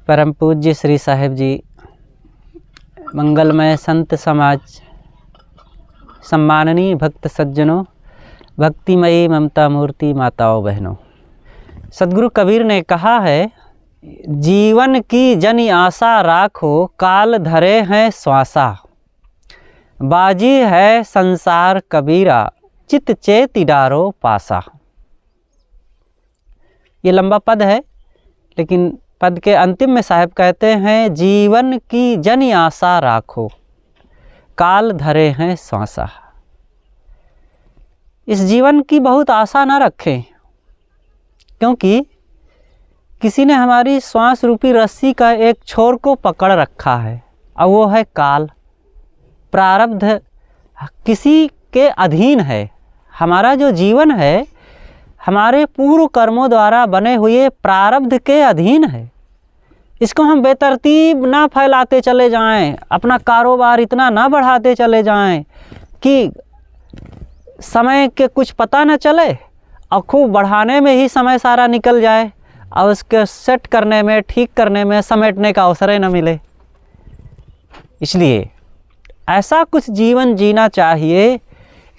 परम पूज्य श्री साहिब जी, मंगलमय संत समाज, सम्माननीय भक्त सज्जनों, भक्तिमयी ममता मूर्ति माताओं बहनों, सद्गुरु कबीर ने कहा है, जीवन की जनि आशा राखो, काल धरे हैं श्वासा। बाजी है संसार कबीरा, चित चेति डारो पासा। ये लंबा पद है, लेकिन पद के अंतिम में साहब कहते हैं, जीवन की जनि आशा राखो, काल धरे हैं श्वासा। इस जीवन की बहुत आशा ना रखें, क्योंकि किसी ने हमारी श्वास रूपी रस्सी का एक छोर को पकड़ रखा है, और वो है काल। प्रारब्ध किसी के अधीन है। हमारा जो जीवन है हमारे पूर्व कर्मों द्वारा बने हुए प्रारब्ध के अधीन है। इसको हम बेतरतीब ना फैलाते चले जाएं, अपना कारोबार इतना ना बढ़ाते चले जाएं कि समय के कुछ पता न चले और खूब बढ़ाने में ही समय सारा निकल जाए और उसके सेट करने में, ठीक करने में, समेटने का अवसर ही न मिले। इसलिए ऐसा कुछ जीवन जीना चाहिए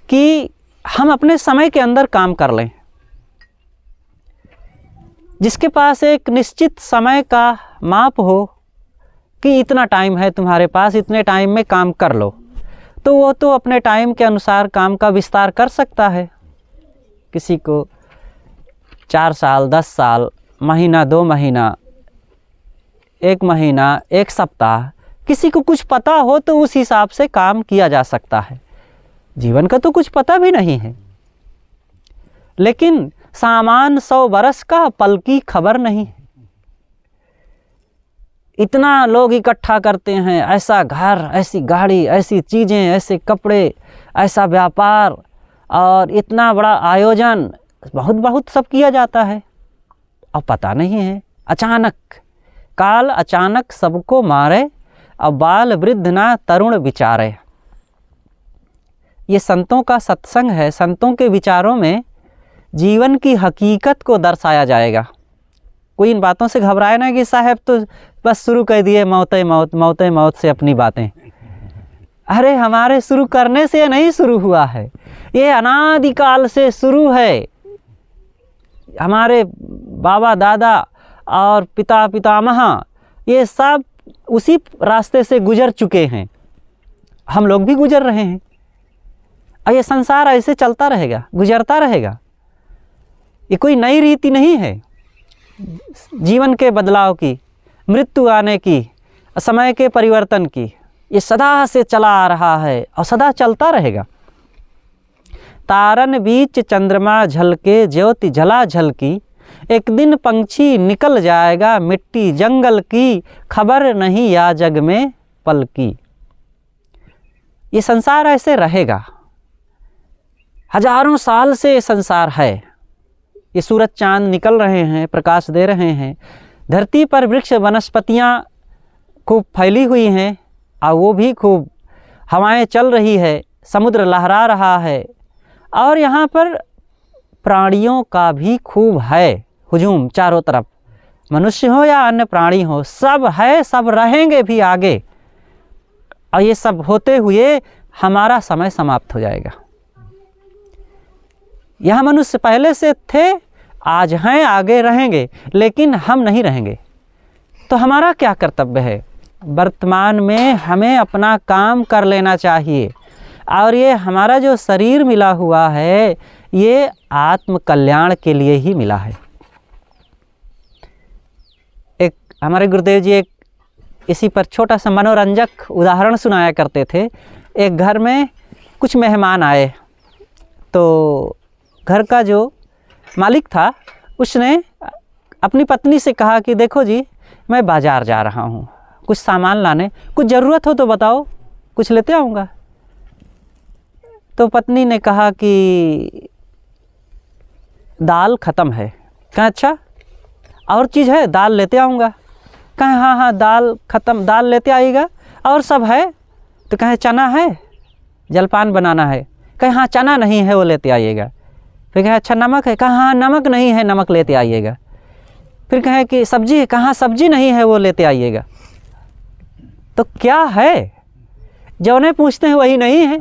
कि हम अपने समय के अंदर काम कर लें। जिसके पास एक निश्चित समय का माप हो कि इतना टाइम है तुम्हारे पास, इतने टाइम में काम कर लो, तो वो तो अपने टाइम के अनुसार काम का विस्तार कर सकता है। किसी को 4 साल, 10 साल, महीना, 2 महीना, 1 महीना, 1 सप्ताह, किसी को कुछ पता हो तो उस हिसाब से काम किया जा सकता है। जीवन का तो कुछ पता भी नहीं है। लेकिन सामान 100 बरस का, पल की खबर नहीं है। इतना लोग इकट्ठा करते हैं, ऐसा घर, ऐसी गाड़ी, ऐसी चीज़ें, ऐसे कपड़े, ऐसा व्यापार और इतना बड़ा आयोजन, बहुत सब किया जाता है और पता नहीं है। अचानक काल अचानक सबको मारे और बाल वृद्ध ना तरुण विचारे। ये संतों का सत्संग है। संतों के विचारों में जीवन की हकीकत को दर्शाया जाएगा। कोई इन बातों से घबराए ना कि साहब तो बस शुरू कर दिए मौत मौत से अपनी बातें। अरे हमारे शुरू करने से नहीं शुरू हुआ है, ये अनादिकाल से शुरू है। हमारे बाबा दादा और पिता पितामह ये सब उसी रास्ते से गुजर चुके हैं। हम लोग भी गुजर रहे हैं और ये संसार ऐसे चलता रहेगा, गुजरता रहेगा। ये कोई नई रीति नहीं है जीवन के बदलाव की, मृत्यु आने की, समय के परिवर्तन की। ये सदा से चला आ रहा है और सदा चलता रहेगा। तारन बीच चंद्रमा झलके, ज्योति जला झलकी, एक दिन पंछी निकल जाएगा, मिट्टी जंगल की, खबर नहीं या जग में पल की। ये संसार ऐसे रहेगा। हजारों साल से ये संसार है। ये सूरज चांद निकल रहे हैं, प्रकाश दे रहे हैं। धरती पर वृक्ष वनस्पतियाँ खूब फैली हुई हैं और वो भी खूब हवाएं चल रही है, समुद्र लहरा रहा है और यहाँ पर प्राणियों का भी खूब है हुजूम चारों तरफ। मनुष्य हो या अन्य प्राणी हो, सब है, सब रहेंगे भी आगे। और ये सब होते हुए हमारा समय समाप्त हो जाएगा। यह मनुष्य पहले से थे, आज हैं, आगे रहेंगे, लेकिन हम नहीं रहेंगे। तो हमारा क्या कर्तव्य है? वर्तमान में हमें अपना काम कर लेना चाहिए। और ये हमारा जो शरीर मिला हुआ है, ये आत्म कल्याण के लिए ही मिला है। एक हमारे गुरुदेव जी एक इसी पर छोटा सा मनोरंजक उदाहरण सुनाया करते थे। एक घर में कुछ मेहमान आए, तो घर का जो मालिक था उसने अपनी पत्नी से कहा कि देखो जी, मैं बाज़ार जा रहा हूँ कुछ सामान लाने, कुछ ज़रूरत हो तो बताओ, कुछ लेते आऊँगा। तो पत्नी ने कहा कि दाल ख़त्म है। कहा अच्छा और चीज़ है? दाल लेते आऊँगा। कहा हाँ दाल ख़त्म, दाल लेते आइएगा। और सब है? तो कहे चना है, जलपान बनाना है। कहे हाँ चना नहीं है, वो लेते आइएगा। फिर कहा अच्छा नमक है? कहा हाँ नमक नहीं है, नमक लेते आइएगा। फिर कहें कि सब्जी है, कहाँ सब्जी नहीं है वो लेते आइएगा। तो क्या है, जो उन्हें पूछते हैं वही नहीं है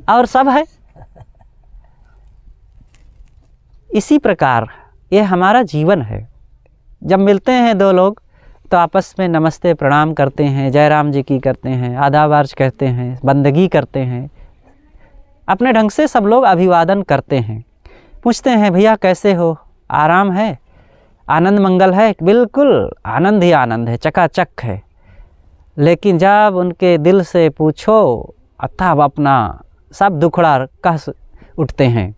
और सब है। इसी प्रकार ये हमारा जीवन है। जब मिलते हैं दो लोग तो आपस में नमस्ते प्रणाम करते हैं, जय राम जी की करते हैं, आदाब अर्ज कहते हैं, बंदगी करते हैं, अपने ढंग से सब लोग अभिवादन करते हैं। पूछते हैं भैया कैसे हो, आराम है, आनंद मंगल है? बिल्कुल आनंद ही आनंद है, चकाचक है। लेकिन जब उनके दिल से पूछो तब अपना सब दुखड़ा कह उठते हैं,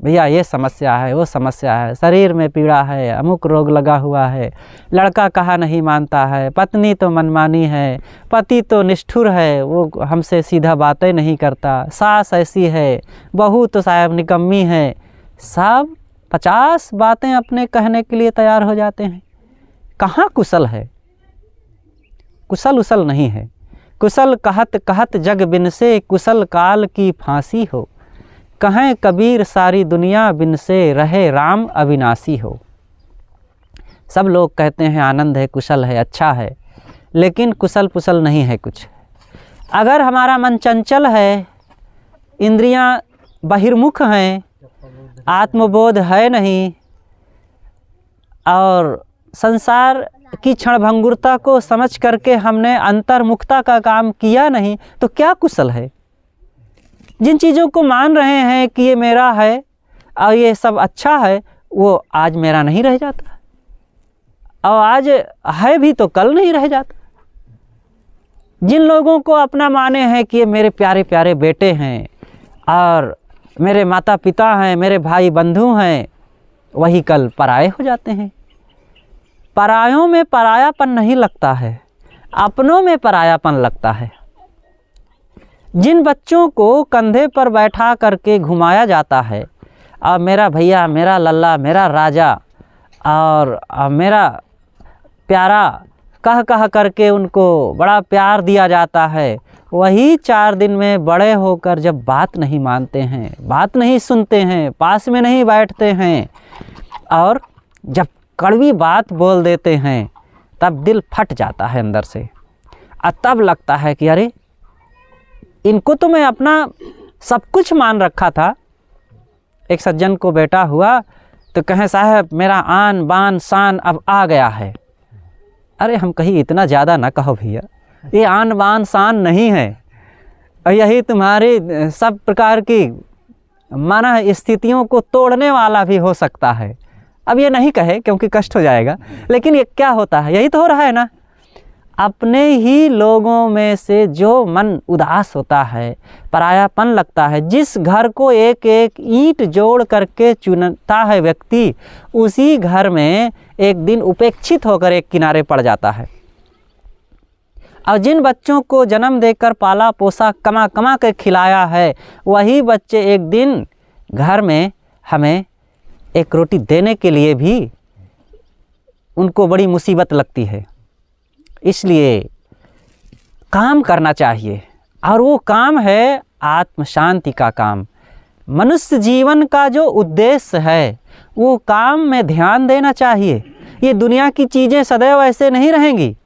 भैया ये समस्या है, वो समस्या है, शरीर में पीड़ा है, अमुक रोग लगा हुआ है, लड़का कहा नहीं मानता है, पत्नी तो मनमानी है, पति तो निष्ठुर है, वो हमसे सीधा बातें नहीं करता, सास ऐसी है, बहू तो साहब निकम्मी है। सब 50 बातें अपने कहने के लिए तैयार हो जाते हैं। कहाँ कुशल है? कुशल उसल नहीं है। कुशल कहत कहत जग बिन से, कुशल काल की फांसी हो। कहें कबीर सारी दुनिया बिन से, रहे राम अविनाशी हो। सब लोग कहते हैं आनंद है, कुशल है, अच्छा है, लेकिन कुशल पुशल नहीं है कुछ। अगर हमारा मन चंचल है, इंद्रियां बहिर्मुख हैं, आत्मबोध है नहीं और संसार की क्षणभंगुरता को समझ करके हमने अंतर्मुखता का काम किया नहीं, तो क्या कुशल है? जिन चीज़ों को मान रहे हैं कि ये मेरा है और ये सब अच्छा है, वो आज मेरा नहीं रह जाता, और आज है भी तो कल नहीं रह जाता। जिन लोगों को अपना माने हैं कि ये मेरे प्यारे प्यारे बेटे हैं और मेरे माता पिता हैं, मेरे भाई बंधु हैं, वही कल पराये हो जाते हैं। परायों में परायापन नहीं लगता है, अपनों में परायापन लगता है। जिन बच्चों को कंधे पर बैठा करके घुमाया जाता है और मेरा भैया, मेरा लल्ला, मेरा राजा और मेरा प्यारा कह कह करके उनको बड़ा प्यार दिया जाता है, वही 4 दिन में बड़े होकर जब बात नहीं मानते हैं, बात नहीं सुनते हैं, पास में नहीं बैठते हैं और जब कड़वी बात बोल देते हैं, तब दिल फट जाता है अंदर से। और तब लगता है कि अरे इनको तो मैं अपना सब कुछ मान रखा था। एक सज्जन को बेटा हुआ तो कहें साहब मेरा आन बान शान अब आ गया है। अरे हम कहीं इतना ज़्यादा ना कहो भैया, ये आन बान शान नहीं है, और यही तुम्हारी सब प्रकार की माना स्थितियों को तोड़ने वाला भी हो सकता है। अब ये नहीं कहे क्योंकि कष्ट हो जाएगा, लेकिन ये क्या होता है, यही तो हो रहा है ना। अपने ही लोगों में से जो मन उदास होता है, परायापन लगता है, जिस घर को एक एक ईंट जोड़ करके चुनता है व्यक्ति, उसी घर में एक दिन उपेक्षित होकर एक किनारे पड़ जाता है। और जिन बच्चों को जन्म देकर पाला पोसा कमा कमा कर खिलाया है, वही बच्चे एक दिन घर में हमें एक रोटी देने के लिए भी उनको बड़ी मुसीबत लगती है। इसलिए काम करना चाहिए, और वो काम है आत्म शांति का काम। मनुष्य जीवन का जो उद्देश्य है वो काम में ध्यान देना चाहिए। ये दुनिया की चीज़ें सदैव ऐसे नहीं रहेंगी।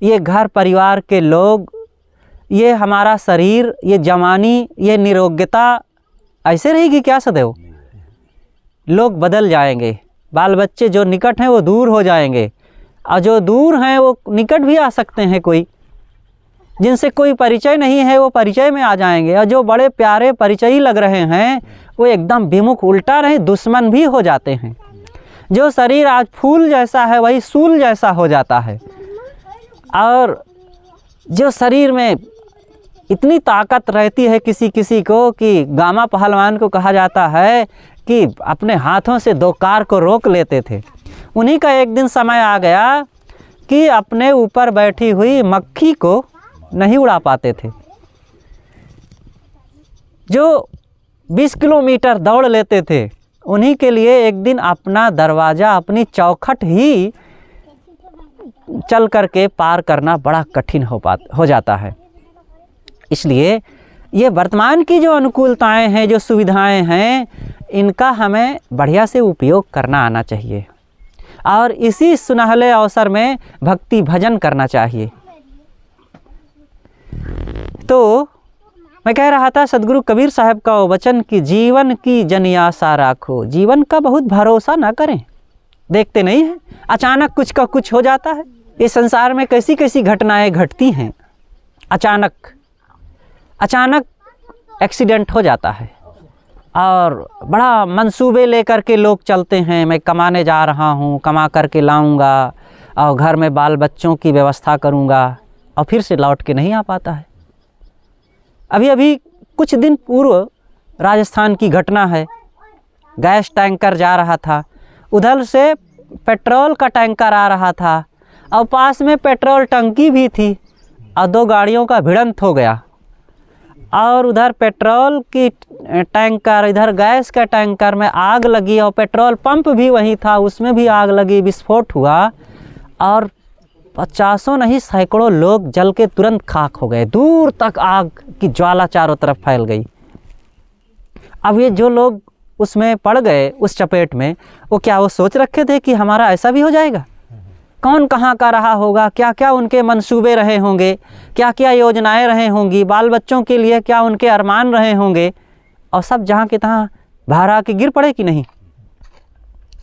ये घर परिवार के लोग, ये हमारा शरीर, ये जवानी, ये निरोग्यता ऐसे रहेगी क्या सदैव? लोग बदल जाएंगे, बाल बच्चे जो निकट हैं वो दूर हो जाएंगे, और जो दूर हैं वो निकट भी आ सकते हैं। कोई जिनसे कोई परिचय नहीं है वो परिचय में आ जाएंगे, और जो बड़े प्यारे परिचयी लग रहे हैं वो एकदम विमुख उल्टा रहे दुश्मन भी हो जाते हैं। जो शरीर आज फूल जैसा है वही सूल जैसा हो जाता है, और जो शरीर में इतनी ताकत रहती है किसी किसी को कि गामा पहलवान को कहा जाता है कि अपने हाथों से 2 कार को रोक लेते थे, उन्हीं का एक दिन समय आ गया कि अपने ऊपर बैठी हुई मक्खी को नहीं उड़ा पाते थे। जो 20 किलोमीटर दौड़ लेते थे, उन्हीं के लिए एक दिन अपना दरवाज़ा, अपनी चौखट ही चल करके पार करना बड़ा कठिन हो जाता है। इसलिए ये वर्तमान की जो अनुकूलताएं हैं, जो सुविधाएं हैं, इनका हमें बढ़िया से उपयोग करना आना चाहिए। और इसी सुनहले अवसर में भक्ति भजन करना चाहिए। तो मैं कह रहा था सदगुरु कबीर साहब का वचन कि जीवन की जन आशा राखो, जीवन का बहुत भरोसा ना करें। देखते नहीं हैं अचानक कुछ का कुछ हो जाता है। इस संसार में कैसी कैसी घटनाएं घटती हैं। अचानक एक्सीडेंट हो जाता है और बड़ा मंसूबे लेकर के लोग चलते हैं, मैं कमाने जा रहा हूँ, कमा करके लाऊंगा और घर में बाल बच्चों की व्यवस्था करूँगा, और फिर से लौट के नहीं आ पाता है। अभी कुछ दिन पूर्व राजस्थान की घटना है। गैस टैंकर जा रहा था, उधर से पेट्रोल का टैंकर आ रहा था और पास में पेट्रोल टंकी भी थी और दो गाड़ियों का भिड़ंत हो गया। और उधर पेट्रोल की टैंकर, इधर गैस का टैंकर में आग लगी और पेट्रोल पंप भी वहीं था, उसमें भी आग लगी, विस्फोट हुआ और 50 नहीं सैकड़ों लोग जल के तुरंत खाक हो गए। दूर तक आग की ज्वाला चारों तरफ फैल गई। अब ये जो लोग उसमें पड़ गए उस चपेट में, वो सोच रखे थे कि हमारा ऐसा भी हो जाएगा? कौन कहाँ का रहा होगा, क्या क्या उनके मंसूबे रहे होंगे, क्या क्या योजनाएं रहे होंगी, बाल बच्चों के लिए क्या उनके अरमान रहे होंगे, और सब जहाँ के तहाँ बाहर आके गिर पड़े कि नहीं।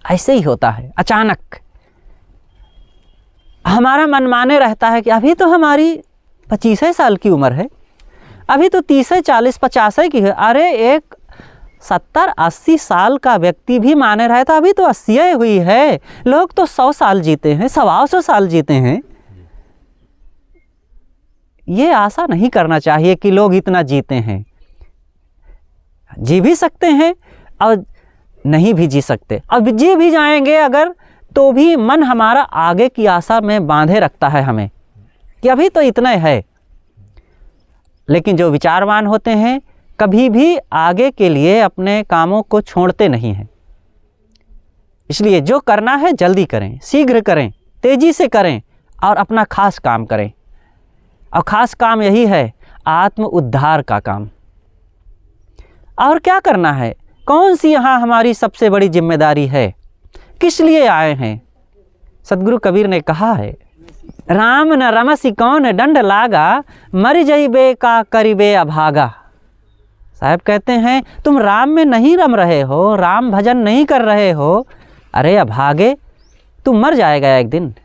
ऐसे ही होता है। अचानक हमारा मन माने रहता है कि अभी तो हमारी 25 साल की उम्र है, अभी तो 30 40 50 की है। अरे एक 70 80 साल का व्यक्ति भी माने रहे तो अभी तो 80 हुई है। लोग तो 100 साल जीते हैं, 125 साल जीते हैं। ये आशा नहीं करना चाहिए कि लोग इतना जीते हैं। जी भी सकते हैं और नहीं भी जी सकते। अब जी भी जाएंगे अगर, तो भी मन हमारा आगे की आशा में बांधे रखता है हमें कि अभी तो इतना है। लेकिन जो विचारवान होते हैं कभी भी आगे के लिए अपने कामों को छोड़ते नहीं हैं। इसलिए जो करना है जल्दी करें, शीघ्र करें, तेजी से करें और अपना खास काम करें। और खास काम यही है, आत्म उद्धार का काम। और क्या करना है, कौन सी यहाँ हमारी सबसे बड़ी जिम्मेदारी है, किस लिए आए हैं? सदगुरु कबीर ने कहा है, राम न रमसी कौन दंड लागा, मर जइबे का करिबे अभागा। साहब कहते हैं तुम राम में नहीं रम रहे हो, राम भजन नहीं कर रहे हो, अरे अभागे तुम मर जाएगा एक दिन।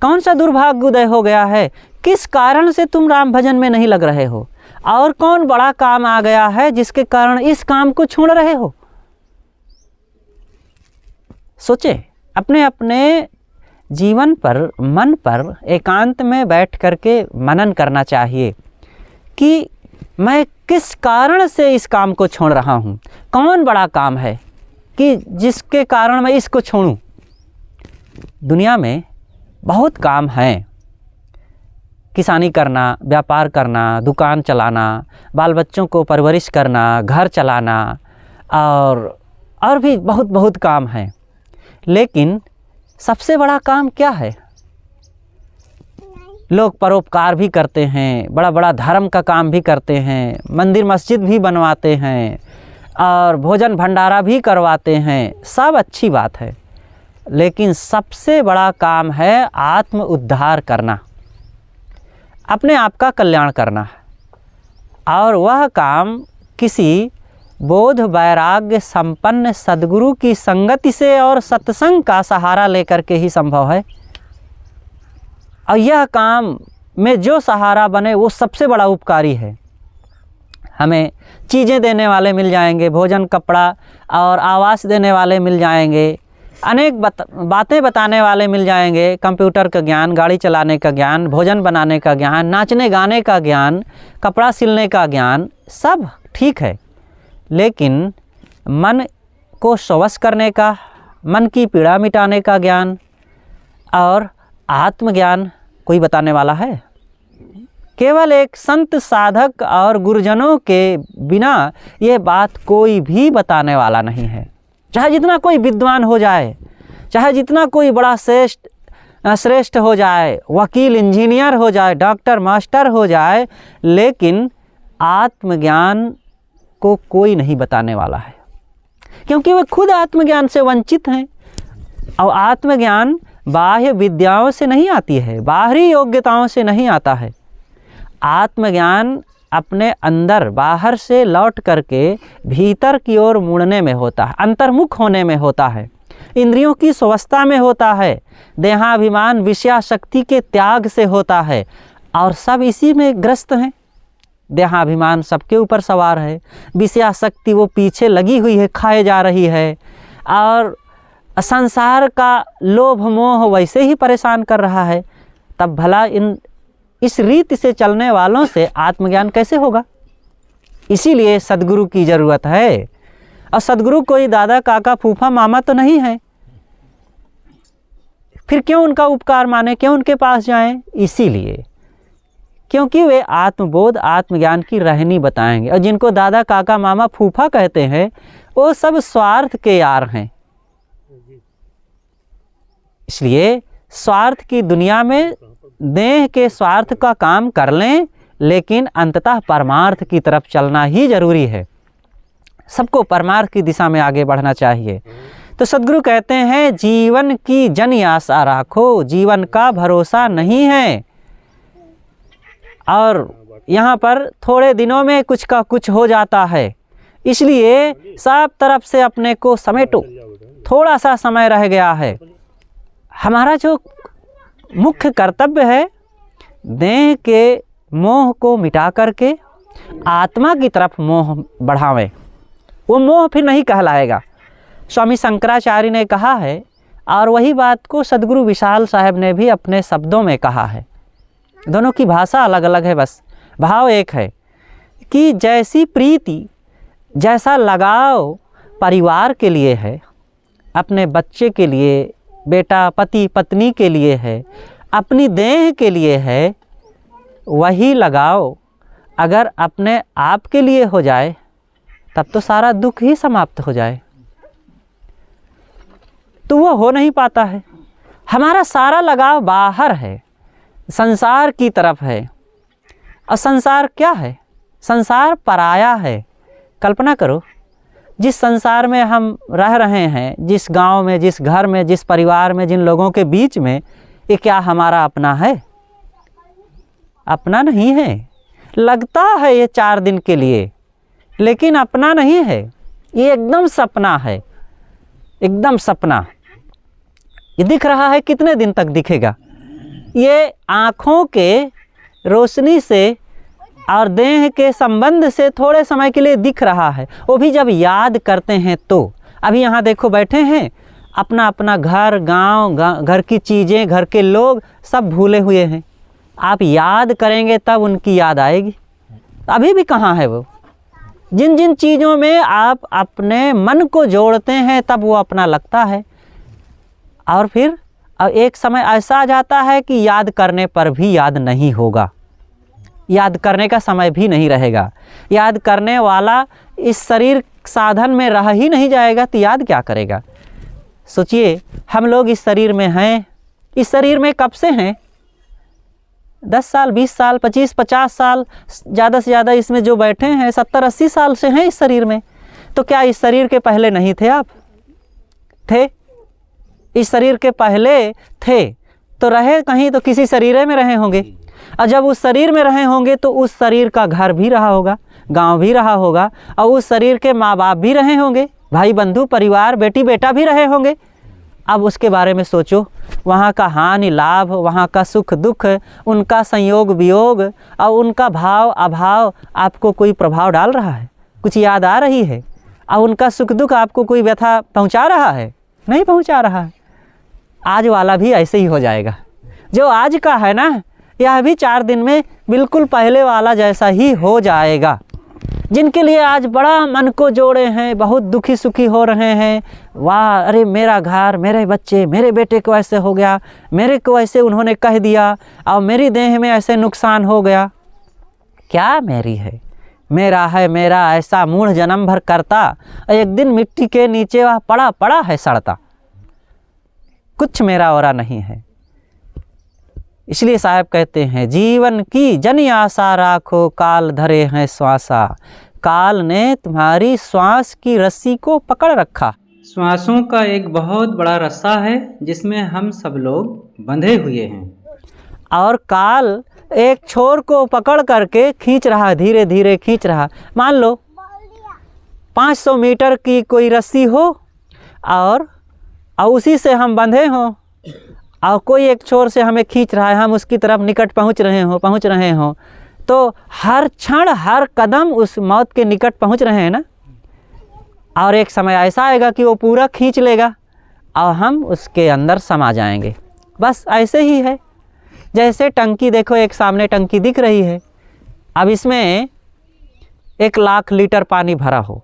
कौन सा दुर्भाग्य उदय हो गया है, किस कारण से तुम राम भजन में नहीं लग रहे हो, और कौन बड़ा काम आ गया है जिसके कारण इस काम को छोड़ रहे हो? सोचे, अपने अपने जीवन पर, मन पर एकांत में बैठ करके मनन करना चाहिए कि मैं किस कारण से इस काम को छोड़ रहा हूँ, कौन बड़ा काम है कि जिसके कारण मैं इसको छोड़ूं। दुनिया में बहुत काम हैं, किसानी करना, व्यापार करना, दुकान चलाना, बाल बच्चों को परवरिश करना, घर चलाना और भी बहुत बहुत काम हैं। लेकिन सबसे बड़ा काम क्या है? लोग परोपकार भी करते हैं, बड़ा बड़ा धर्म का काम भी करते हैं, मंदिर मस्जिद भी बनवाते हैं और भोजन भंडारा भी करवाते हैं, सब अच्छी बात है। लेकिन सबसे बड़ा काम है आत्म उद्धार करना, अपने आप का कल्याण करना। और वह काम किसी बोध वैराग्य संपन्न सद्गुरु की संगति से और सत्संग का सहारा लेकर के ही संभव है। और यह काम में जो सहारा बने वो सबसे बड़ा उपकारी है। हमें चीज़ें देने वाले मिल जाएंगे, भोजन कपड़ा और आवास देने वाले मिल जाएंगे, अनेक बातें बताने वाले मिल जाएंगे, कंप्यूटर का ज्ञान, गाड़ी चलाने का ज्ञान, भोजन बनाने का ज्ञान, नाचने गाने का ज्ञान, कपड़ा सिलने का ज्ञान, सब ठीक है। लेकिन मन को स्वश करने का, मन की पीड़ा मिटाने का ज्ञान और आत्मज्ञान कोई बताने वाला है? केवल एक संत साधक और गुरुजनों के बिना ये बात कोई भी बताने वाला नहीं है। चाहे जितना कोई विद्वान हो जाए, चाहे जितना कोई बड़ा श्रेष्ठ हो जाए, वकील इंजीनियर हो जाए, डॉक्टर मास्टर हो जाए, लेकिन आत्मज्ञान को कोई नहीं बताने वाला है, क्योंकि वे खुद आत्मज्ञान से वंचित हैं। और आत्मज्ञान बाह्य विद्याओं से नहीं आती है, बाहरी योग्यताओं से नहीं आता है। आत्मज्ञान अपने अंदर बाहर से लौट करके भीतर की ओर मुड़ने में होता है, अंतर्मुख होने में होता है, इंद्रियों की स्वस्थता में होता है, देहाभिमान विषयाशक्ति के त्याग से होता है। और सब इसी में ग्रस्त हैं। देहाभिमान सबके ऊपर सवार है, विषयाशक्ति वो पीछे लगी हुई है, खाए जा रही है, और संसार का लोभ मोह वैसे ही परेशान कर रहा है। तब भला इस रीति से चलने वालों से आत्मज्ञान कैसे होगा? इसीलिए सद्गुरु की ज़रूरत है। और सद्गुरु कोई दादा काका फूफा मामा तो नहीं है, फिर क्यों उनका उपकार माने, क्यों उनके पास जाएं? इसीलिए क्योंकि वे आत्मबोध आत्मज्ञान की रहनी बताएंगे। और जिनको दादा काका मामा फूफा कहते हैं वो सब स्वार्थ के यार हैं। इसलिए स्वार्थ की दुनिया में देह के स्वार्थ का काम कर लें, लेकिन अंततः परमार्थ की तरफ चलना ही जरूरी है। सबको परमार्थ की दिशा में आगे बढ़ना चाहिए। तो सद्गुरु कहते हैं जीवन की जन आशा राखो, जीवन का भरोसा नहीं है। और यहाँ पर थोड़े दिनों में कुछ का कुछ हो जाता है, इसलिए सब तरफ से अपने को समेटो, थोड़ा सा समय रह गया है। हमारा जो मुख्य कर्तव्य है, देह के मोह को मिटा करके आत्मा की तरफ मोह बढ़ावें। वो मोह फिर नहीं कहलाएगा। स्वामी शंकराचार्य ने कहा है, और वही बात को सद्गुरु विशाल साहब ने भी अपने शब्दों में कहा है। दोनों की भाषा अलग अलग है, बस भाव एक है कि जैसी प्रीति, जैसा लगाव परिवार के लिए है, अपने बच्चे के लिए, बेटा पति पत्नी के लिए है, अपनी देह के लिए है, वही लगाव अगर अपने आप के लिए हो जाए तब तो सारा दुख ही समाप्त हो जाए। तो वो हो नहीं पाता है। हमारा सारा लगाव बाहर है, संसार की तरफ है। और संसार क्या है? संसार पराया है। कल्पना करो, जिस संसार में हम रह रहे हैं, जिस गांव में, जिस घर में, जिस परिवार में, जिन लोगों के बीच में, ये क्या हमारा अपना है? अपना नहीं है। लगता है ये 4 दिन के लिए, लेकिन अपना नहीं है। ये एकदम सपना है, एकदम सपना। ये दिख रहा है, कितने दिन तक दिखेगा? ये आँखों के रोशनी से और देह के संबंध से थोड़े समय के लिए दिख रहा है, वो भी जब याद करते हैं तो। अभी यहाँ देखो बैठे हैं, अपना अपना घर, गांव, घर की चीज़ें, घर के लोग सब भूले हुए हैं। आप याद करेंगे तब उनकी याद आएगी। अभी भी कहाँ है वो? जिन जिन चीज़ों में आप अपने मन को जोड़ते हैं तब वो अपना लगता है। और फिर एक समय ऐसा आ जाता है कि याद करने पर भी याद नहीं होगा, याद करने का समय भी नहीं रहेगा। याद करने वाला इस शरीर साधन में रह ही नहीं जाएगा तो याद क्या करेगा? सोचिए, हम लोग इस शरीर में हैं। इस शरीर में कब से हैं? 10 साल, 20 साल, 25, 50 साल, ज़्यादा से ज़्यादा इसमें जो बैठे हैं 70, 80 साल से हैं इस शरीर में। तो क्या इस शरीर के पहले नहीं थे आप? थे। इस शरीर के पहले थे तो रहे कहीं, तो किसी शरीर में रहे होंगे। और जब उस शरीर में रहे होंगे तो उस शरीर का घर भी रहा होगा, गांव भी रहा होगा, और उस शरीर के माँ बाप भी रहे होंगे, भाई बंधु परिवार, बेटी बेटा भी रहे होंगे। अब उसके बारे में सोचो, वहाँ का हानि लाभ, वहाँ का सुख दुख, उनका संयोग वियोग और उनका भाव अभाव आपको कोई प्रभाव डाल रहा है? कुछ याद आ रही है? और उनका सुख दुख आपको कोई व्यथा पहुँचा रहा है? नहीं पहुँचा रहा है। आज वाला भी ऐसे ही हो जाएगा। जो आज का है ना, यह भी 4 दिन में बिल्कुल पहले वाला जैसा ही हो जाएगा। जिनके लिए आज बड़ा मन को जोड़े हैं, बहुत दुखी सुखी हो रहे हैं, वाह अरे मेरा घर, मेरे बच्चे, मेरे बेटे को ऐसे हो गया, मेरे को ऐसे उन्होंने कह दिया, और मेरी देह में ऐसे नुकसान हो गया। क्या मेरी है? मेरा है, मेरा ऐसा मूढ़ जन्म भर करता, एक दिन मिट्टी के नीचे वह पड़ा पड़ा है सड़ता। कुछ मेरा और नहीं है। इसलिए साहब कहते हैं जीवन की जन आशा राखो, काल धरे हैं श्वासा। काल ने तुम्हारी श्वास की रस्सी को पकड़ रखा। श्वासों का एक बहुत बड़ा रस्सा है जिसमें हम सब लोग बंधे हुए हैं। और काल एक छोर को पकड़ करके खींच रहा, धीरे धीरे खींच रहा। मान लो 500 मीटर की कोई रस्सी हो और उसी से हम बंधे हों और कोई एक छोर से हमें खींच रहा है, हम उसकी तरफ निकट पहुंच रहे हों, तो हर क्षण हर कदम उस मौत के निकट पहुंच रहे हैं ना। और एक समय ऐसा आएगा कि वो पूरा खींच लेगा और हम उसके अंदर समा जाएंगे। बस ऐसे ही है। जैसे टंकी, देखो एक सामने टंकी दिख रही है, अब इसमें 1,00,000 लीटर पानी भरा हो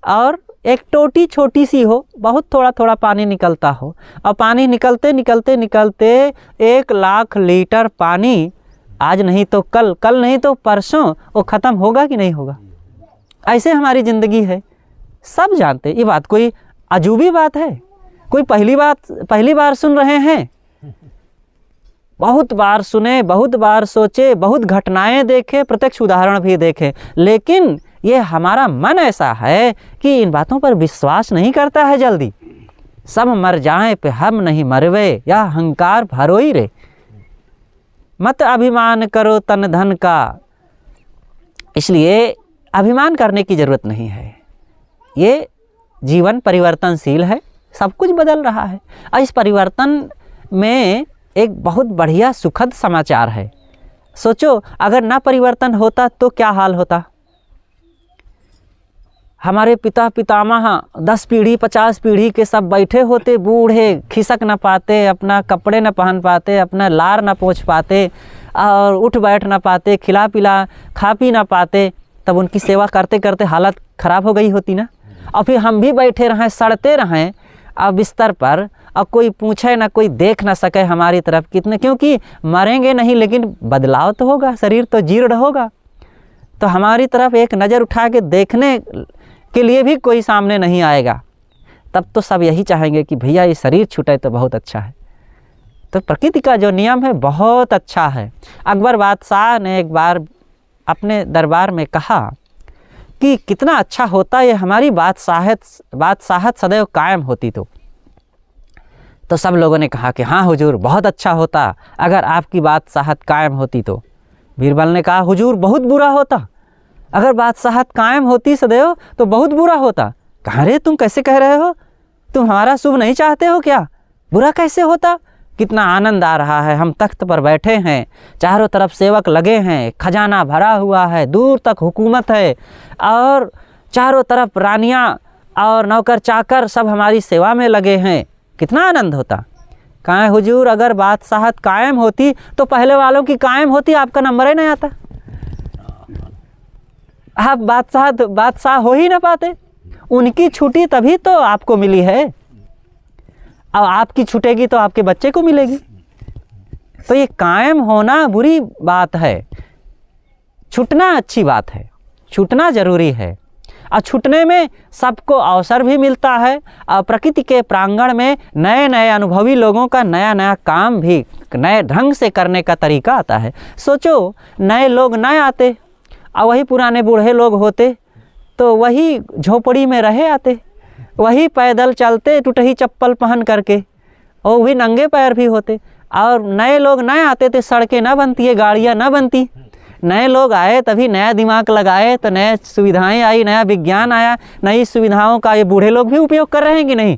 और एक टोटी छोटी सी हो, बहुत थोड़ा थोड़ा पानी निकलता हो, और पानी निकलते निकलते निकलते 1,00,000 लीटर पानी आज नहीं तो कल, कल नहीं तो परसों वो ख़त्म होगा कि नहीं होगा। ऐसे हमारी ज़िंदगी है, सब जानते। ये बात कोई अजूबी बात है? कोई पहली बार सुन रहे हैं? बहुत बार सुने, बहुत बार सोचे, बहुत घटनाएं देखे, प्रत्यक्ष उदाहरण भी देखे, लेकिन ये हमारा मन ऐसा है कि इन बातों पर विश्वास नहीं करता है जल्दी। सब मर जाएं पे हम नहीं मरवे, या अहंकार भरोई रे। मत अभिमान करो तन धन का। इसलिए अभिमान करने की ज़रूरत नहीं है। ये जीवन परिवर्तनशील है, सब कुछ बदल रहा है। और इस परिवर्तन में एक बहुत बढ़िया सुखद समाचार है। सोचो, अगर ना परिवर्तन होता तो क्या हाल होता। हमारे पिता पितामह 10 पीढ़ी 50 पीढ़ी के सब बैठे होते, बूढ़े, खिसक न पाते, अपना कपड़े न पहन पाते, अपना लार न पोंछ पाते और उठ बैठ न पाते, खा पी न पाते। तब उनकी सेवा करते करते हालत ख़राब हो गई होती ना। और फिर हम भी बैठे रहें, सड़ते रहें अब बिस्तर पर, और कोई पूछे ना, कोई देख ना सके हमारी तरफ कितने, क्योंकि मरेंगे नहीं लेकिन बदलाव तो होगा, शरीर तो जीर्ण होगा। तो हमारी तरफ एक नज़र उठा के देखने के लिए भी कोई सामने नहीं आएगा। तब तो सब यही चाहेंगे कि भैया ये शरीर छूटे तो बहुत अच्छा है। तो प्रकृति का जो नियम है बहुत अच्छा है। अकबर बादशाह ने एक बार अपने दरबार में कहा कि कितना अच्छा होता ये हमारी बादशाहत सदैव कायम होती तो सब लोगों ने कहा कि हाँ हुजूर, बहुत अच्छा होता अगर आपकी बादशाहत कायम होती तो। बीरबल ने कहा हुजूर, बहुत बुरा होता। अगर बादशाहत कायम होती सदैव तो बहुत बुरा होता। कहाँ रे, तुम कैसे कह रहे हो? तुम हमारा शुभ नहीं चाहते हो क्या? बुरा कैसे होता? कितना आनंद आ रहा है, हम तख्त पर बैठे हैं, चारों तरफ सेवक लगे हैं, खजाना भरा हुआ है, दूर तक हुकूमत है और चारों तरफ रानियां और नौकर चाकर सब हमारी सेवा में लगे हैं। कितना आनंद होता। कहाँ हुजूर, अगर बादशाहत कायम होती तो पहले वालों की कायम होती, आपका नंबर ही नहीं आता। आप बादशाह हो ही ना पाते। उनकी छुट्टी तभी तो आपको मिली है, और आपकी छूटेगी तो आपके बच्चे को मिलेगी। तो ये कायम होना बुरी बात है, छूटना अच्छी बात है, छूटना ज़रूरी है। और छूटने में सबको अवसर भी मिलता है, और प्रकृति के प्रांगण में नए नए अनुभवी लोगों का नया नया काम भी नए ढंग से करने का तरीका आता है। सोचो, नए लोग नए आते और वही पुराने बूढ़े लोग होते तो वही झोपड़ी में रहे आते, वही पैदल चलते टूटी चप्पल पहन करके, और वही नंगे पैर भी होते। और नए लोग नए आते थे, सड़कें ना बनती है, गाड़ियाँ ना बनती। नए लोग आए तभी नया दिमाग लगाए तो नए सुविधाएं आई, नया विज्ञान आया, नई सुविधाओं का ये बूढ़े लोग भी उपयोग कर रहे हैं कि नहीं।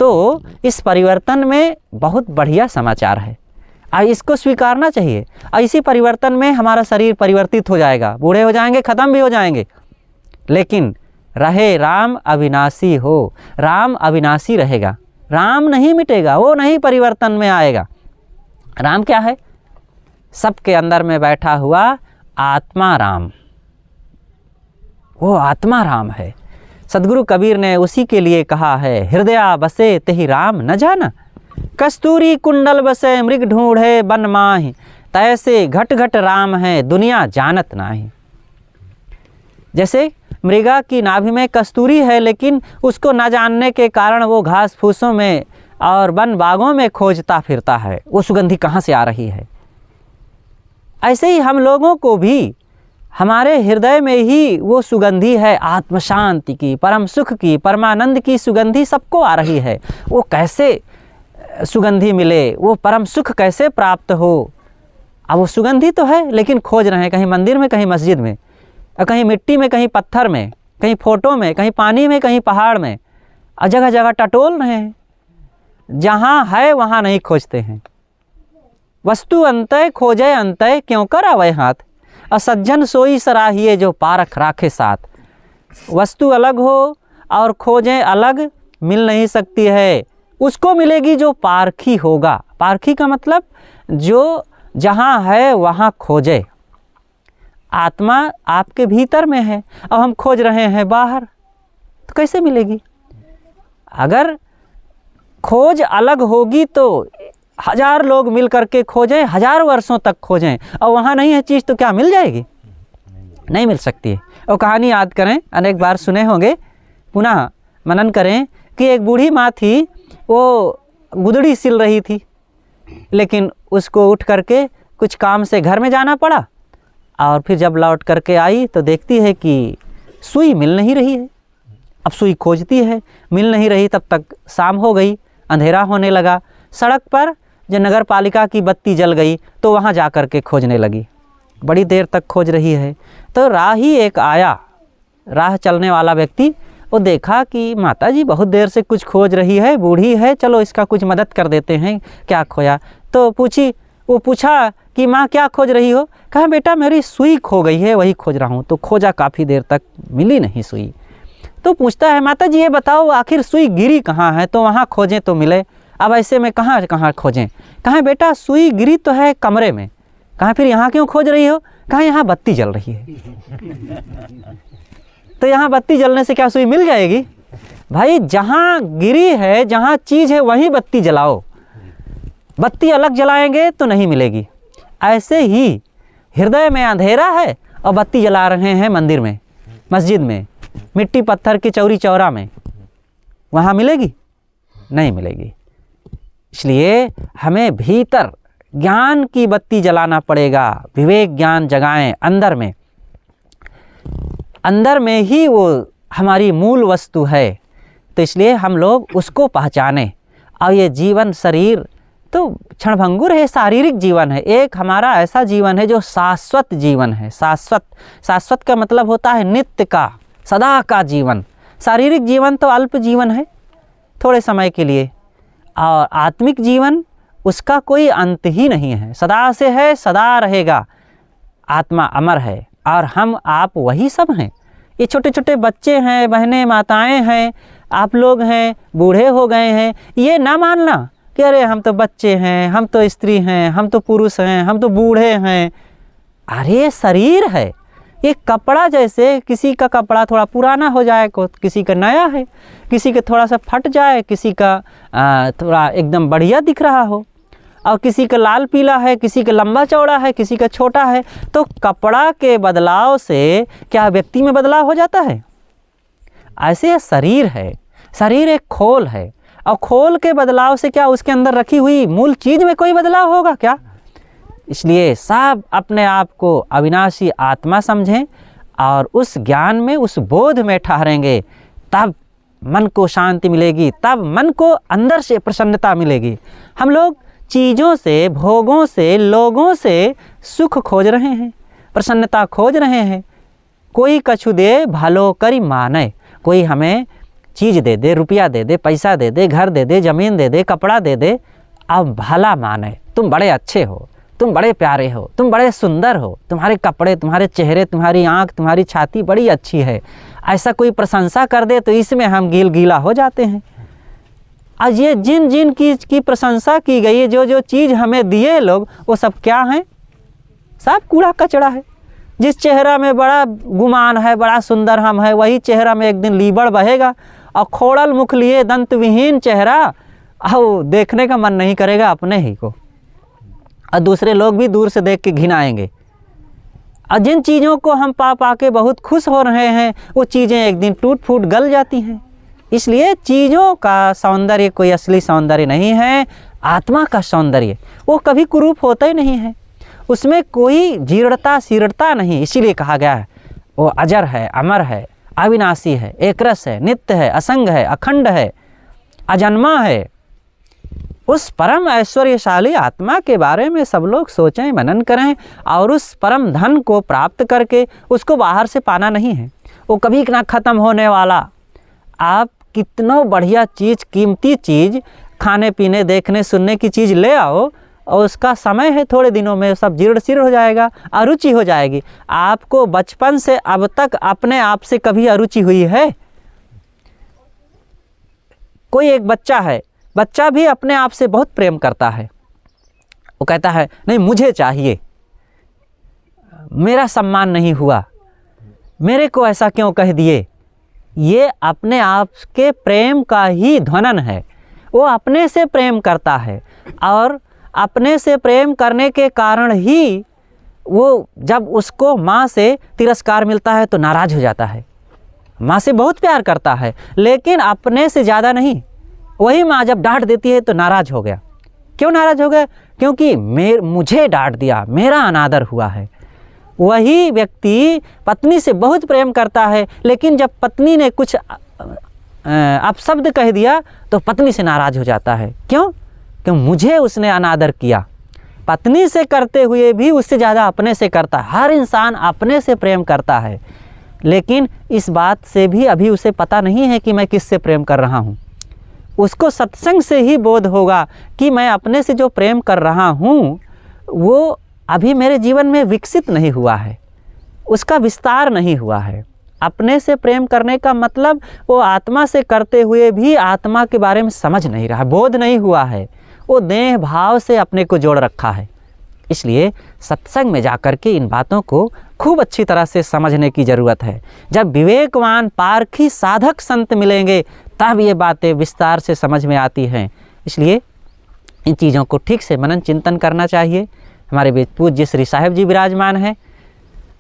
तो इस परिवर्तन में बहुत बढ़िया समाचार है और इसको स्वीकारना चाहिए। और इसी परिवर्तन में हमारा शरीर परिवर्तित हो जाएगा, बूढ़े हो जाएंगे, ख़त्म भी हो जाएंगे, लेकिन रहे राम अविनाशी हो। राम अविनाशी रहेगा, राम नहीं मिटेगा, वो नहीं परिवर्तन में आएगा। राम क्या है? सबके अंदर में बैठा हुआ आत्मा राम, वो आत्मा राम है। सदगुरु कबीर ने उसी के लिए कहा है, हृदय बसे तेहि राम न जाना, कस्तूरी कुंडल बसे मृग ढूंढे बन माहि, तैसे घट घट राम है दुनिया जानत नाही। जैसे मृगा की नाभि में कस्तूरी है, लेकिन उसको न जानने के कारण वो घास फूसों में और वन बागों में खोजता फिरता है, वो सुगंधी कहाँ से आ रही है। ऐसे ही हम लोगों को भी हमारे हृदय में ही वो सुगंधी है आत्म शांति की, परम सुख की, परमानंद की सुगंधी सबको आ रही है। वो कैसे सुगंधी मिले, वो परम सुख कैसे प्राप्त हो? अब वो सुगंधी तो है, लेकिन खोज रहे हैं कहीं मंदिर में, कहीं मस्जिद में, और कहीं मिट्टी में, कहीं पत्थर में, कहीं फोटो में, कहीं पानी में, कहीं पहाड़ में, और जगह जगह टटोल रहे हैं। जहाँ है वहाँ नहीं खोजते हैं। वस्तु अंतय खोजे अंतय, क्यों कर आवे हाथ, असज्जन सोई सराहिए जो पारख राखे साथ। वस्तु अलग हो और खोजें अलग, मिल नहीं सकती है। उसको मिलेगी जो पारखी होगा। पारखी का मतलब जो जहाँ है वहाँ खोजे। आत्मा आपके भीतर में है, अब हम खोज रहे हैं बाहर, तो कैसे मिलेगी? अगर खोज अलग होगी तो 1000 लोग मिल करके खोजें, 1000 वर्षों तक खोजें, और वहाँ नहीं है चीज़ तो क्या मिल जाएगी? नहीं मिल सकती है। और कहानी याद करें, अनेक बार सुने होंगे, पुनः मनन करें कि एक बूढ़ी माँ थी, वो गुदड़ी सिल रही थी, लेकिन उसको उठ करके कुछ काम से घर में जाना पड़ा, और फिर जब लौट करके आई तो देखती है कि सुई मिल नहीं रही है। अब सुई खोजती है, मिल नहीं रही। तब तक शाम हो गई, अंधेरा होने लगा। सड़क पर जो नगर पालिका की बत्ती जल गई तो वहाँ जा कर के खोजने लगी। बड़ी देर तक खोज रही है, तो राही एक आया, राह चलने वाला व्यक्ति। वो देखा कि माता जी बहुत देर से कुछ खोज रही है, बूढ़ी है, चलो इसका कुछ मदद कर देते हैं, क्या खोया। तो पूछा कि माँ क्या खोज रही हो? कहा बेटा मेरी सुई खो गई है, वही खोज रहा हूँ। तो खोजा, काफ़ी देर तक मिली नहीं सुई। तो पूछता है माता जी ये बताओ आखिर सुई गिरी कहाँ है, तो वहाँ खोजें तो मिले, अब ऐसे में कहाँ कहाँ खोजें? कहाँ बेटा सुई गिरी तो है कमरे में। कहाँ फिर यहाँ क्यों खोज रही हो? कहाँ यहाँ बत्ती जल रही है। तो यहाँ बत्ती जलने से क्या सुई मिल जाएगी? भाई जहाँ गिरी है, जहाँ चीज़ है वहीं बत्ती जलाओ। बत्ती अलग जलाएंगे तो नहीं मिलेगी। ऐसे ही हृदय में अंधेरा है और बत्ती जला रहे हैं मंदिर में, मस्जिद में, मिट्टी पत्थर की चौरी चौरा में, वहाँ मिलेगी? नहीं मिलेगी। इसलिए हमें भीतर ज्ञान की बत्ती जलाना पड़ेगा। विवेक ज्ञान जगाएं अंदर में। अंदर में ही वो हमारी मूल वस्तु है। तो इसलिए हम लोग उसको पहचानें। और ये जीवन शरीर तो क्षणभंगुर है, शारीरिक जीवन है। एक हमारा ऐसा जीवन है जो शाश्वत जीवन है। शाश्वत का मतलब होता है नित्य का, सदा का जीवन। शारीरिक जीवन तो अल्प जीवन है, थोड़े समय के लिए। और आत्मिक जीवन उसका कोई अंत ही नहीं है, सदा से है, सदा रहेगा। आत्मा अमर है और हम आप वही सब हैं। ये छोटे छोटे बच्चे हैं, बहनें, माताएं हैं, आप लोग हैं, बूढ़े हो गए हैं। ये ना मानना कि अरे हम तो बच्चे हैं, हम तो स्त्री हैं, हम तो पुरुष हैं, हम तो बूढ़े हैं। अरे शरीर है ये कपड़ा, जैसे किसी का कपड़ा थोड़ा पुराना हो जाए, किसी का नया है, किसी का थोड़ा सा फट जाए, किसी का थोड़ा एकदम बढ़िया दिख रहा हो, और किसी का लाल पीला है, किसी का लंबा चौड़ा है, किसी का छोटा है। तो कपड़ा के बदलाव से क्या व्यक्ति में बदलाव हो जाता है? ऐसे शरीर है, शरीर एक खोल है, और खोल के बदलाव से क्या उसके अंदर रखी हुई मूल चीज़ में कोई बदलाव होगा क्या? इसलिए सब अपने आप को अविनाशी आत्मा समझें और उस ज्ञान में, उस बोध में ठहरेंगे, तब मन को शांति मिलेगी, तब मन को अंदर से प्रसन्नता मिलेगी। हम लोग चीज़ों से, भोगों से, लोगों से सुख खोज रहे हैं, प्रसन्नता खोज रहे हैं। कोई कछु दे भलो करी माने, कोई हमें चीज़ दे दे, रुपया दे दे, पैसा दे दे, घर दे दे, ज़मीन दे दे, कपड़ा दे दे, अब भला माने, तुम बड़े अच्छे हो, तुम बड़े प्यारे हो, तुम बड़े सुंदर हो, तुम्हारे कपड़े, तुम्हारे चेहरे, तुम्हारी आँख, तुम्हारी छाती बड़ी अच्छी है, ऐसा कोई प्रशंसा कर दे तो इसमें हम गीला हो जाते हैं। आज ये जिन जिन की प्रशंसा की गई है, जो जो चीज़ हमें दिए लोग, वो सब क्या हैं? सब कूड़ा कचड़ा है। जिस चेहरा में बड़ा गुमान है, बड़ा सुंदर हम है, वही चेहरा में एक दिन लीबड़ बहेगा, और खोड़ल मुख लिए दंत विहीन चेहरा, और देखने का मन नहीं करेगा अपने ही को, और दूसरे लोग भी दूर से देख के घिनाएंगे। और जिन चीज़ों को हम पा के बहुत खुश हो रहे हैं, वो चीज़ें एक दिन टूट फूट गल जाती हैं। इसलिए चीज़ों का सौंदर्य कोई असली सौंदर्य नहीं है। आत्मा का सौंदर्य वो कभी कुरूप होता ही नहीं है। उसमें कोई जीर्णता शीर्णता नहीं, इसीलिए कहा गया है वो अजर है, अमर है, अविनाशी है, एकरस है, नित्य है, असंग है, अखंड है, अजन्मा है। उस परम ऐश्वर्यशाली आत्मा के बारे में सब लोग सोचें, मनन करें और उस परम धन को प्राप्त करके उसको बाहर से पाना नहीं है, वो कभी ना ख़त्म होने वाला। आप कितना बढ़िया चीज़, कीमती चीज़, खाने पीने देखने सुनने की चीज़ ले आओ और उसका समय है, थोड़े दिनों में सब जीर्ण शीर्ण हो जाएगा, अरुचि हो जाएगी। आपको बचपन से अब तक अपने आप से कभी अरुचि हुई है? कोई एक बच्चा है, बच्चा भी अपने आप से बहुत प्रेम करता है, वो कहता है नहीं मुझे चाहिए, मेरा सम्मान नहीं हुआ, मेरे को ऐसा क्यों कह दिए। ये अपने आप के प्रेम का ही ध्वनन है। वो अपने से प्रेम करता है और अपने से प्रेम करने के कारण ही वो जब उसको माँ से तिरस्कार मिलता है तो नाराज़ हो जाता है। माँ से बहुत प्यार करता है लेकिन अपने से ज़्यादा नहीं। वही माँ जब डांट देती है तो नाराज़ हो गया। क्यों नाराज़ हो गया? क्योंकि मुझे डांट दिया, मेरा अनादर हुआ है। वही व्यक्ति पत्नी से बहुत प्रेम करता है लेकिन जब पत्नी ने कुछ अपशब्द कह दिया तो पत्नी से नाराज़ हो जाता है। क्यों? क्यों मुझे उसने अनादर किया। पत्नी से करते हुए भी उससे ज़्यादा अपने से करता है। हर इंसान अपने से प्रेम करता है लेकिन इस बात से भी अभी उसे पता नहीं है कि मैं किससे प्रेम कर रहा हूँ। उसको सत्संग से ही बोध होगा कि मैं अपने से जो प्रेम कर रहा हूँ वो अभी मेरे जीवन में विकसित नहीं हुआ है, उसका विस्तार नहीं हुआ है। अपने से प्रेम करने का मतलब वो आत्मा से करते हुए भी आत्मा के बारे में समझ नहीं रहा, बोध नहीं हुआ है। वो देह भाव से अपने को जोड़ रखा है। इसलिए सत्संग में जाकर के इन बातों को खूब अच्छी तरह से समझने की ज़रूरत है। जब विवेकवान पारखी साधक संत मिलेंगे तब ये बातें विस्तार से समझ में आती हैं। इसलिए इन चीज़ों को ठीक से मनन चिंतन करना चाहिए। हमारे बीच पूज्य श्री साहिब जी विराजमान हैं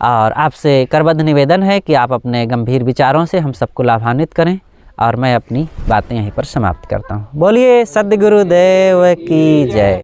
और आपसे करबद्ध निवेदन है कि आप अपने गंभीर विचारों से हम सबको लाभान्वित करें और मैं अपनी बातें यहीं पर समाप्त करता हूँ। बोलिए सद्गुरुदेव की जय।